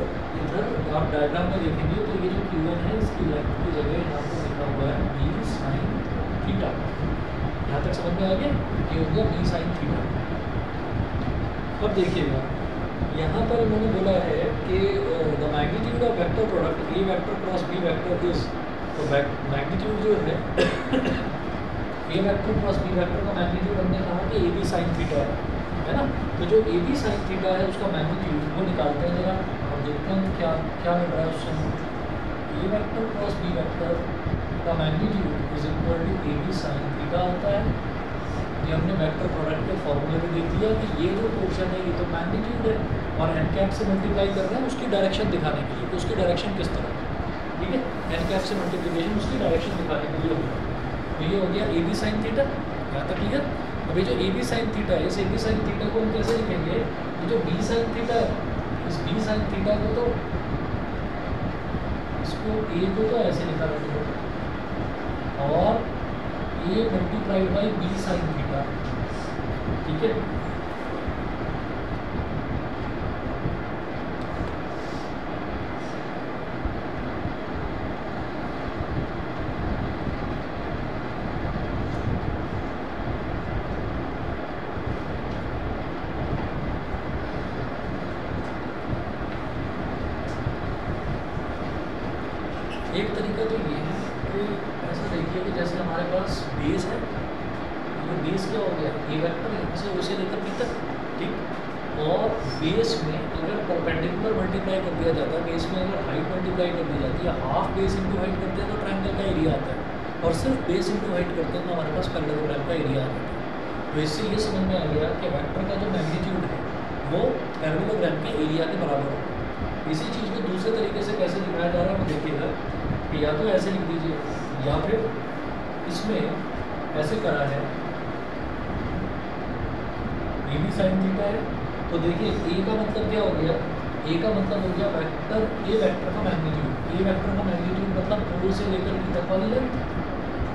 इधर आप डायग्राम में देखेंगे तो ये जो QN है इसकी लेंथ की जगह यहाँ पर लिखा हुआ है b साइन थीटा। यहाँ तक समझ में आ गया, ये हो गया b साइन थीटा। अब देखिएगा, यहाँ पर इन्होंने बोला है कि the magnitude of vector product A vector cross B vector is, तो मैग्नीट्यूड जो है A vector cross B vector का मैग्नीट्यूड हमने कहा कि AB साइन थीटा है ना। तो जो AB साइन थीटा है उसका मैग्नीट्यूड वो निकालते हैं जरा, और देखते हैं क्या क्या मिल रहा है उससे। A vector cross B vector का magnitude is equal to AB sine theta होता है। ये हमने वेक्टर प्रोडक्ट के फॉर्मूले में देख लिया कि ये जो पोर्शन है ये तो मैग्नीट्यूड है, और एन कैप से मल्टीप्लाई कर रहे हैं उसकी डायरेक्शन दिखाने के लिए, तो उसकी डायरेक्शन किस तरह, ठीक है, एन कैप से मल्टीप्लिकेशन उसकी डायरेक्शन दिखाने के लिए होगा। तो ये हो गया AB साइन थीटा, यहाँ तक क्लियर। अभी जो AB साइन थीटा है, इस AB साइन थीटा को हम कैसे लिखेंगे, ये जो B साइन थीटा है, इस B साइन थीटा को तो इसको A को तो ऐसे लिखा रखेंगे, और A multiplied by B sine theta. ठीक है, एक तरीका तो ये है कि ऐसा देखिए कि जैसे हमारे पास बेस है, ये बेस क्या हो गया, ए वेक्टर यहाँ से उसे लेकर बी तक, ठीक। और बेस में अगर परपेंडिकुलर मल्टीप्लाई कर दिया जाता है, बेस में अगर हाइट मल्टीप्लाई कर दी जाती है, हाफ बेस इंटू हाइट करते हैं तो ट्रायंगल का एरिया आता है। और सिर्फ बेस इंटू हाइट करते हैं तो हमारे पास पैरेललोग्राम का एरिया आ जाता है। तो इससे ये समझ में आ गया कि वेक्टर का जो मैग्नीट्यूड है वो पैरेललोग्राम के एरिया के बराबर होगा। इसी चीज़ को दूसरे तरीके से कैसे दिखाया जा रहा है वो देखिएगा कि या तो ऐसे लिख दीजिए या फिर इसमें ऐसे करा है ए बी साइन थीटा है। तो देखिए ए का मतलब क्या हो गया, ए का मतलब हो गया वेक्टर, ए वेक्टर का मैग्नीट्यूड, ए वेक्टर का मैग्नीट्यूड मतलब ओ से लेकर बी तक वाली लेंथ।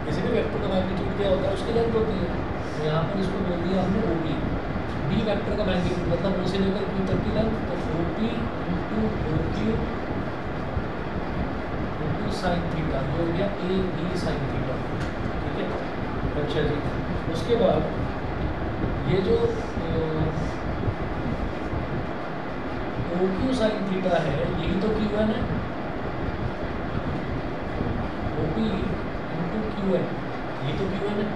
किसी भी वेक्टर का मैग्नीट्यूड क्या होता है, उसकी लेंथ होती है। तो यहाँ पर इसको बोल दिया हमने ओ पी। बी वेक्टर का मैग्नीट्यूड मतलब ओ से लेकर क्यू तक की लेंथ, तो O P into O Q into sine theta, जो हो गया ए बी साइन थीटा। ठीक है, अच्छा जी। उसके बाद ये जो ओ क्यू साइन थीटा है यही तो क्यू एन है, O P into Q N, यही तो क्यू एन है।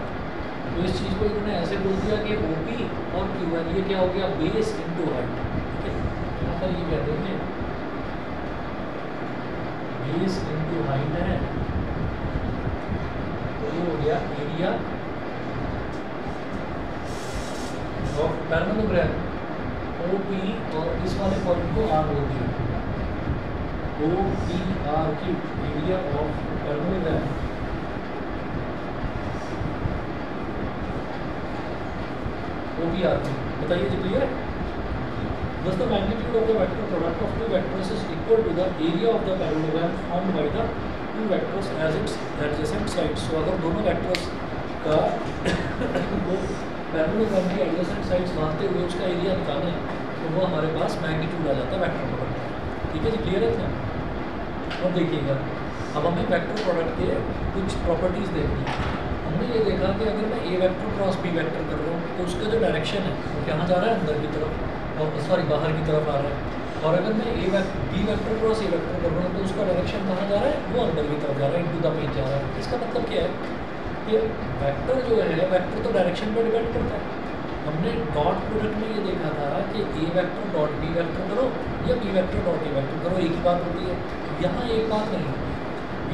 तो इस चीज़ को इन्होंने ऐसे बोल दिया कि ओ पी और क्यू एन ये क्या हो गया, बेस इंटू हाइट। ठीक है, यहाँ पर ये कह देंगे बेस इंटू हाइट है, तो ये हो गया area of parallelogram O P, और इस वाले पॉइंट को आर बोल दिया, O P R Q, area of parallelogram O P R Q. बताइए जी, क्लियर है? Thus the magnitude of the vector product of two vectors is equal to the area of the parallelogram formed by the two vectors as its adjacent sides. So अगर दोनों vectors का वो parallelogram की adjacent sides मानते हुए उसका area निकालें तो वो हमारे पास मैग्नीट्यूड आ जाता है वेक्टर प्रोडक्ट का। ठीक है जी, क्लियर है क्या? अब देखिएगा, अब हमें वेक्टर प्रोडक्ट के कुछ प्रॉपर्टीज़ देखनी है। हमने ये देखा कि अगर मैं ए वेक्टर क्रॉस बी वेक्टर कर रहा हूँ तो उसका जो डायरेक्शन है वो कहाँ जा रहा है, अंदर की तरफ, और सॉरी बाहर की तरफ आ रहा है। और अगर मैं B vector cross A vector कर रहा हूँ तो उसका डायरेक्शन कहाँ जा रहा है, वो अंदर की तरफ जा रहा है, इनटू द पेज जा रहा है। इसका मतलब क्या है कि वेक्टर जो है, वेक्टर तो डायरेक्शन पर डिपेंड करता है। हमने डॉट प्रोडक्ट में ये देखा था कि A vector dot B vector करो या B vector dot A vector करो, एक ही बात होती है। यहाँ एक बात नहीं है,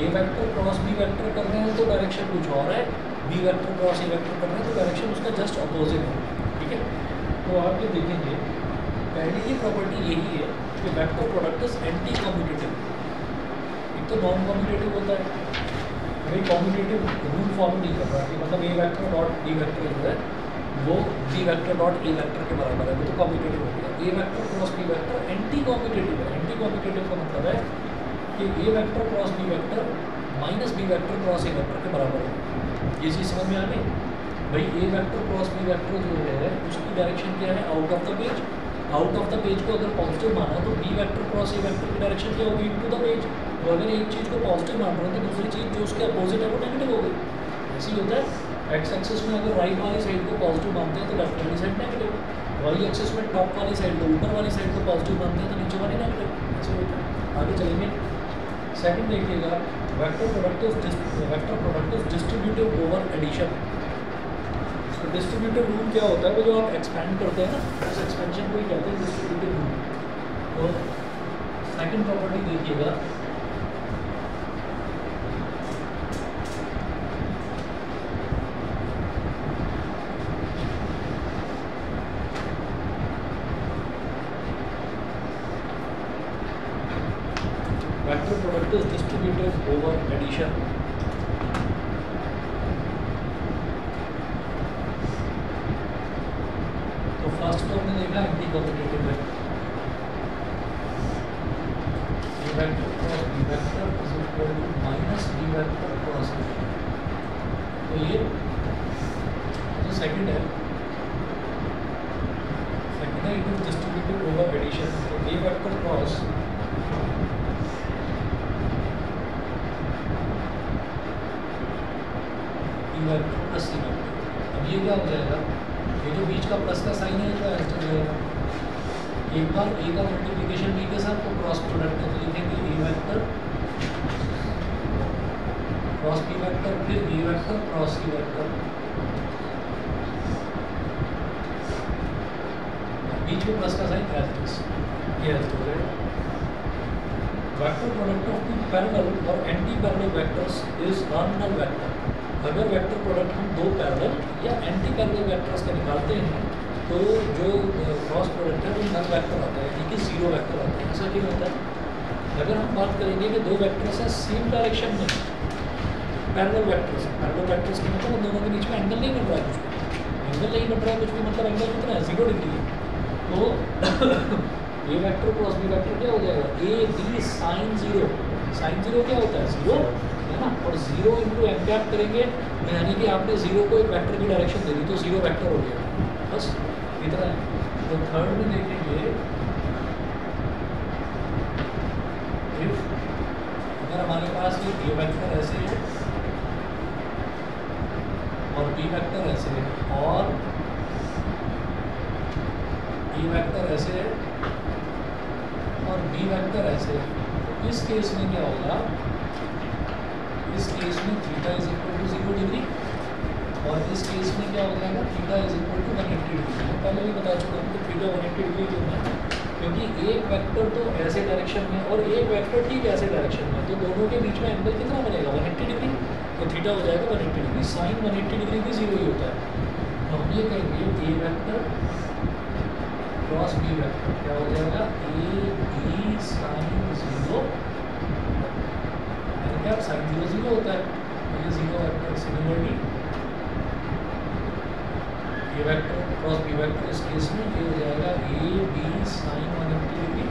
A vector cross B vector कर रहे हैं तो डायरेक्शन कुछ और है, B vector cross A vector कर रहे हैं तो डायरेक्शन उसका जस्ट अपोजिट है। ठीक है, तो आप ये देखेंगे पहली ही प्रॉपर्टी यही है कि vector product is anti commutative. एक तो नॉन कम्यूटेटिव होता है, भाई कम्यूटेटिव रूल फॉलो नहीं कर रहा कि मतलब A vector dot B vector जो है वो B vector dot A vector के बराबर है, वो तो कम्यूटेटिव हो गया। A vector cross B vector anti commutative है। एंटी कम्यूटेटिव का मतलब है कि A vector cross B vector minus B vector cross A vector के बराबर है। ये चीज़ समझ में आ गई भाई? A vector cross B vector जो है उसकी डायरेक्शन क्या है, out of the page. Out of the page को अगर पॉजिटिव माना तो B vector cross A vector की डायरेक्शन क्या होगी, इनटू द पेज। तो अगर एक चीज़ को पॉजिटिव मान रहे हो तो दूसरी चीज़ जो उसके अपोजिट है वो नेगेटिव हो गई। ऐसे ही होता है। एक्स एक्सिस में अगर राइट वाली साइड को पॉजिटिव मानते हैं तो लेफ्ट वाली साइड नेगेटिव, वाई एक्सिस में टॉप वाली साइड को, ऊपर वाली साइड को पॉजिटिव मानते हैं तो नीचे वाली नेगेटिव। ऐसे होता है। आगे चलेंगे, सेकंड देखिएगा, vector product is distributive over addition. तो डिस्ट्रीब्यूटिव रूल क्या होता है, वो जो आप एक्सपेंड करते हैं ना, उस एक्सपेंशन को ही कहते हैं डिस्ट्रीब्यूटिव रूल। तो सेकंड प्रॉपर्टी देखिएगा, vector product is distributive over addition. तो फर्स्ट तो हमने देखा एंटी कम्यूटेटिव है, A vector cross B vector is equal to minus B vector cross A. तो ये जो सेकंड है it is distributive over addition. तो A vector cross vector plus C vector. अब ये क्या हो जाएगा, ये जो बीच का प्लस का साइन है तो ऐसे हो जाएगा। एक बार ए का मल्टीप्लिकेशन बी के साथ तो क्रॉस प्रोडक्ट है, तो लिखेंगे A vector cross B vector, फिर B vector cross C vector, बीच में प्लस का साइन एज ये हो जाएगा। Vector product of two parallel और anti parallel vectors is normal vector. अगर वेक्टर प्रोडक्ट हम दो पैरेलल या एंटी पैरेलल वेक्टर्स का निकालते हैं तो जो क्रॉस प्रोडक्ट है वो नल वेक्टर आता है, यानी कि जीरो वेक्टर आता है। ऐसा क्यों होता है? अगर हम बात करेंगे कि दो वेक्टर्स हैं सेम डायरेक्शन में, पैरेलल वेक्टर्स के मतलब उन दोनों के बीच में एंगल नहीं बन रहा है कुछ भी, एंगल नहीं बन रहा है कुछ भी, मतलब एंगल कितना है 0 डिग्री है। तो A vector cross B vector क्या हो जाएगा, A B sine zero. Sine zero क्या होता है, 0 है ना, और 0 इंटू एन कैप करेंगे, यानी कि आपने 0 को एक वेक्टर की डायरेक्शन दे दी तो 0 वेक्टर हो गया, बस इतना है। तो थर्ड में देखेंगे इफ अगर हमारे पास ये ए वेक्टर ऐसे है और बी वेक्टर ऐसे है और ए वेक्टर ऐसे है और बी वेक्टर ऐसे है, तो इस केस में क्या होगा, इस केस में theta is equal to 0 degree और इस केस में क्या हो जाएगा, theta is equal to 180 degree. मैं पहले भी बता चुका हूँ कि थीटा 180 डिग्री क्यों है, क्योंकि एक वेक्टर तो ऐसे डायरेक्शन में और एक वेक्टर ठीक ऐसे डायरेक्शन में, तो दोनों के बीच में एंगल कितना बनेगा 180 डिग्री, तो थीटा हो जाएगा 180 डिग्री। साइन 180 डिग्री भी 0 ही होता है। तो हम ये कहेंगे ए वेक्टर क्रॉस बी वेक्टर क्या हो जाएगा, ए बी साइन 0, क्या साइन 0 0 होता है, तो ये 0 vector. Similarly A vector cross B vector इस केस में ये हो जाएगा A B sine 180 degree,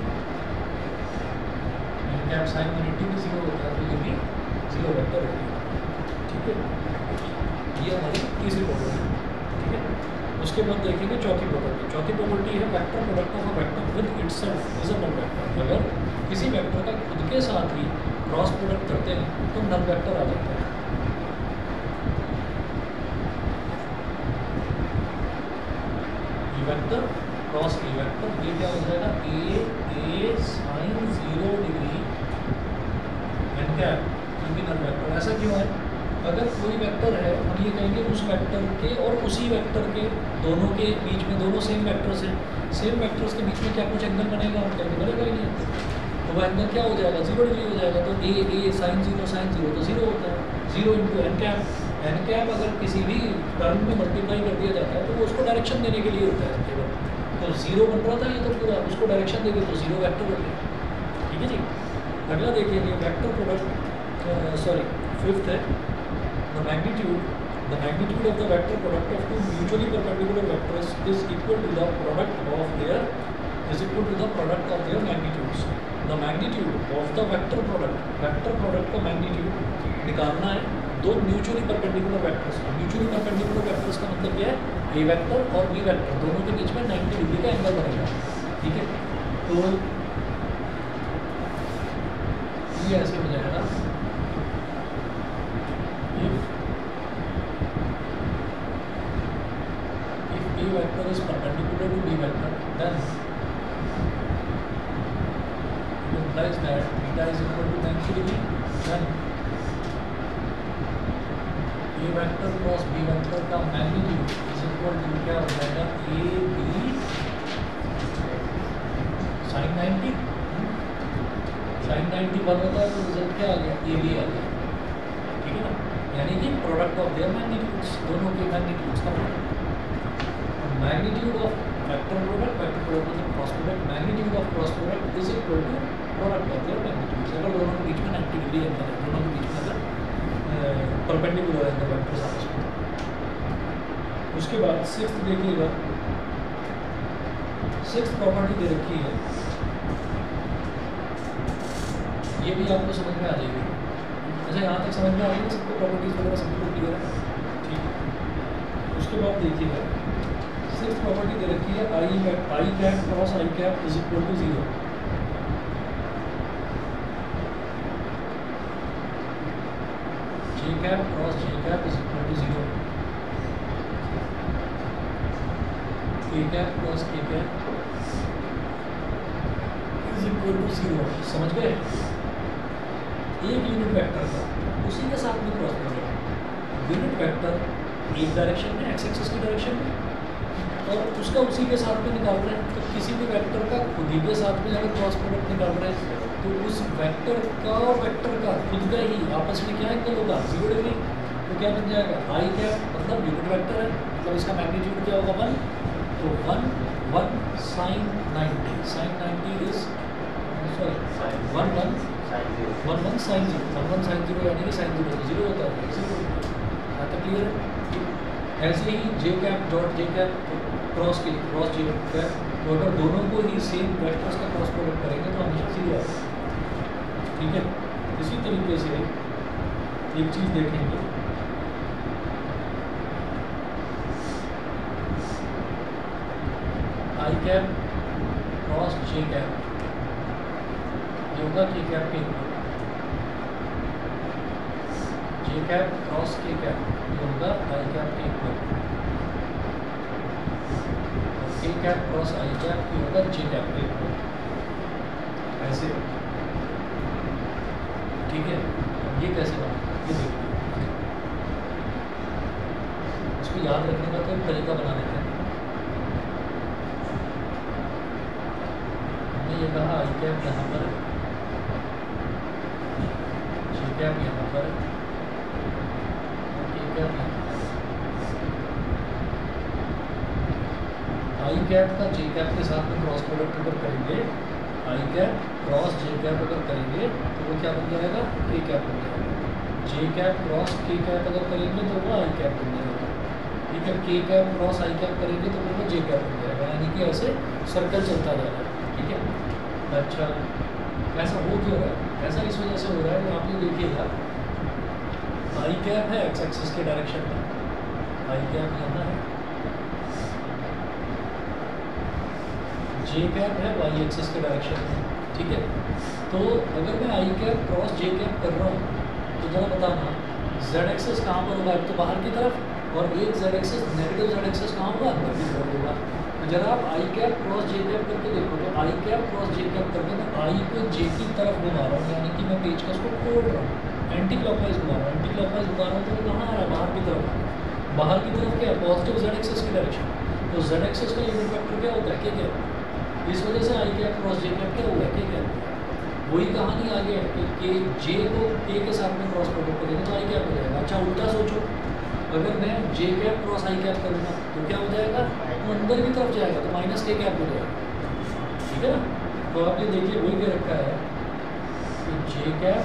N cap sine 180 भी 0 होता है, तो ये भी 0 वेक्टर होगा। ठीक है, ये हमारी तीसरी प्रॉपर्टी। ठीक है, उसके बाद देखेंगे चौथी प्रॉपर्टी। चौथी प्रॉपर्टी है vector product of a vector with itself is a null vector. अगर किसी वेक्टर का खुद के साथ ही क्रॉस प्रोडक्ट करते हैं तो नल वेक्टर आ जाता है। वेक्टर क्रॉस ए वेक्टर ये क्या हो जाएगा, ए साइन 0 डिग्री एन कैप ये भी नल वेक्टर। ऐसा क्यों है, अगर कोई वेक्टर है हम ये कहेंगे उस वेक्टर के और उसी वेक्टर के दोनों के बीच में, दोनों सेम वेक्टर्स हैं, सेम वेक्टर्स के बीच में क्या कुछ एंगल बनेगा, हम कहेंगे बनेगा ही नहीं, तो वह एंगल क्या हो जाएगा 0 डिग्री हो जाएगा। तो ए साइन 0 तो 0 होता है, 0 into N cap. N cap अगर किसी भी टर्म में मल्टीप्लाई कर दिया जाता है तो वो उसको डायरेक्शन देने के लिए होता है केवल, तो 0 बन रहा था ये तो पूरा, उसको डायरेक्शन देंगे तो 0 वेक्टर हो गया। ठीक है जी, अगला देखिए वेक्टर प्रोडक्ट सॉरी फिफ्थ है the magnitude of the vector product of two mutually perpendicular vectors is equal to the product of their magnitudes. The magnitude of the vector product का मैग्नीट्यूड निकालना है दो mutually perpendicular vectors. Mutually perpendicular vectors का मतलब क्या है, A vector और B vector दोनों के बीच में 90 डिग्री का एंगल बनेगा। ठीक है, तो ये ऐसे हो जाएगा, if A vector is perpendicular to B vector, then it implies that theta is equal to 90 degree. Then A vector cross B vector का मैग्नीट्यूड इज इक्वल टू क्या हो जाएगा, ए बी साइन 90। साइन 90 बन होता है तो result क्या आ गया, ए बी आ गया। ठीक है ना, यानी कि प्रोडक्ट ऑफ देयर मैग्नीट्यूड्स, दोनों के मैग्नीट्यूड्स का मैग्नीट्यूड ऑफ वेक्टर प्रोडक्ट मतलब cross product, magnitude of cross product is equal to product of their magnitudes. अगर दोनों के बीच में 90 डिग्री एंगल है, दोनों के बीच में अगर परपेंडिकुलर है वेक्टर्स आपस में। उसके बाद सिक्स्थ देखिएगा, सिक्स्थ प्रॉपर्टी दे रखी है, ये भी आपको समझ में आ जाएगी। अच्छा यहाँ तक समझ में आ जाएगी सबको, प्रॉपर्टीज वगैरह सब कुछ क्लियर है। ठीक है, उसके बाद देखिएगा सिक्स्थ प्रॉपर्टी दे रखी है I cap cross I cap is equal to 0। J cap cross J cap is equal to 0. K cap cross K cap is equal to 0. समझ गए? एक यूनिट वेक्टर का उसी के साथ में क्रॉस प्रोडक्ट, यूनिट वेक्टर एक डायरेक्शन में एक्स एक्सिस की डायरेक्शन में और उसका उसी के साथ में निकाल रहे हैं, तो किसी भी वेक्टर का खुद ही के साथ में अगर क्रॉस प्रोडक्ट निकाल रहे हैं तो उस वेक्टर का और वेक्टर का खुद का ही आपस में क्या एंगल होगा, 0 डिग्री। तो क्या बन जाएगा आई कैप मतलब यूनिट वेक्टर है, मतलब इसका मैग्नीट्यूड क्या होगा 1, तो 1 sin 90, sin 90 is sorry 1 sin 0 यानी कि sin 0 होता है 0, यहाँ तक क्लियर है। ऐसे ही J cap dot J cap cross J cap, तो अगर दोनों को ही सेम वेक्टर्स का क्रॉस प्रोडक्ट करेंगे तो हमेशा 0 आएगा, ठीक है। इसी तरीके से एक चीज़ देखेंगे, आई कैप क्रॉस जे कैप ये होगा के कैप के इनपुट, जे कैप क्रॉस के कैप ये होगा आई कैप के इनपुट, और के कैप क्रॉस आई कैप ये होगा जे कैप के इनपुट, ऐसे, ठीक है। ये कैसे बना, ये देखिए, इसको याद रखने का तो तरीका बना देते हैं। हमने ये कहा आई कैप यहाँ पर, जे कैप यहाँ पर, के कैप यहाँ पर। आई कैप का जे कैप के साथ में क्रॉस प्रोडक्ट अगर करेंगे, आई कैप क्रॉस जे कैप अगर करेंगे तो वो क्या बन जाएगा, के कैप बन जाएगा। जे कैप क्रॉस के कैप अगर करेंगे तो वो आई कैप बन जाएगा, ठीक है। के कैप क्रॉस आई कैप करेंगे तो वो जे कैप बन जाएगा, यानी कि ऐसे सर्कल चलता जा रहा है, ठीक है। अच्छा, ऐसा हो क्यों रहा है? ऐसा इस वजह से हो रहा है कि आप ये देखिएगा, आई कैप है एक्स एक्सिस के डायरेक्शन में, आई कैप यहाँ है, जे कैप है वाई एक्सिस के डायरेक्शन में, ठीक है। तो अगर मैं आई कैप क्रॉस जे कैप कर रहा हूँ तो जरा बताना जेड एक्सिस कहाँ पर होगा, एक तो बाहर की तरफ, और एक Z axis negative Z axis कहाँ होगा, अंदर की तरफ होगा। तो जरा आप आई कैप क्रॉस जे कैप करके देखो, तो आई कैप क्रॉस जे कैप करके मैं आई को जे की तरफ घुमा रहा हूँ, यानी कि मैं पेचकस को खोल रहा हूँ, एंटी क्लॉकवाइज घुमा रहा हूँ, एंटी क्लॉकवाइज घुमा रहा हूँ तो कहाँ आ रहा है, बाहर की तरफ। बाहर की तरफ क्या है, पॉजिटिव जेड एक्सिस की डायरेक्शन, तो जेड एक्सिस का यूनिट वेक्टर क्या होता है, के कैप। इस वजह से आई कैप क्रॉस जे कैप क्या होगा, के कैप। वही कहानी आगे है कि जे को के के साथ में क्रॉस प्रोडक्ट करेंगे तो आई कैप हो जाएगा। अच्छा, उल्टा सोचो, अगर मैं जे कैप क्रॉस आई कैप करूँगा तो क्या हो जाएगा, तो अंदर की तरफ जाएगा तो माइनस के कैप हो जाएगा, ठीक है ना। तो आप ये देखिए वही दे रखा है कि जे कैप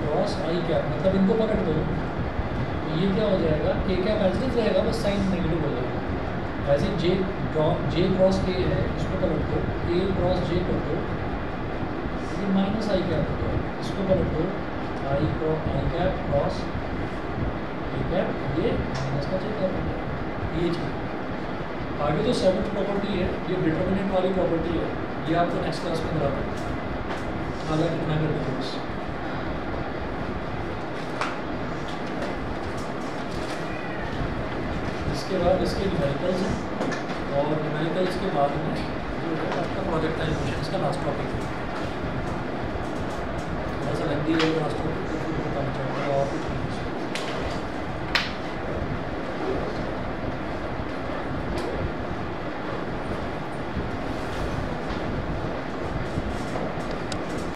क्रॉस आई कैप, मतलब इनको पकड़ दो तो ये क्या हो जाएगा, के कैप ऐसे रहेगा, बस साइन नेगेटिव हो जाएगा। ऐसे जे क्रॉस के है, इसको पलट दो, के क्रॉस जे कर दो, ये माइनस आई कैप हो जाएगा, इसको पलट दो, आई कैप क्रॉस ए कैप, ये माइनस का जे कैप हो जाएगा। ये चीज़ आगे जो सेवन्थ प्रॉपर्टी है, ये डिटर्मिनेंट वाली प्रॉपर्टी है, ये आपको नेक्स्ट क्लास में कराते हैं, आगे कितना कर देंगे बस। इसके बाद इसके न्यूमेरिकल्स हैं, और न्यूमेरिकल्स के बाद में जो है आपका प्रोजेक्टाइल मोशंस का लास्ट टॉपिक है, थोड़ा सा लेंथी है लास्ट टॉपिक।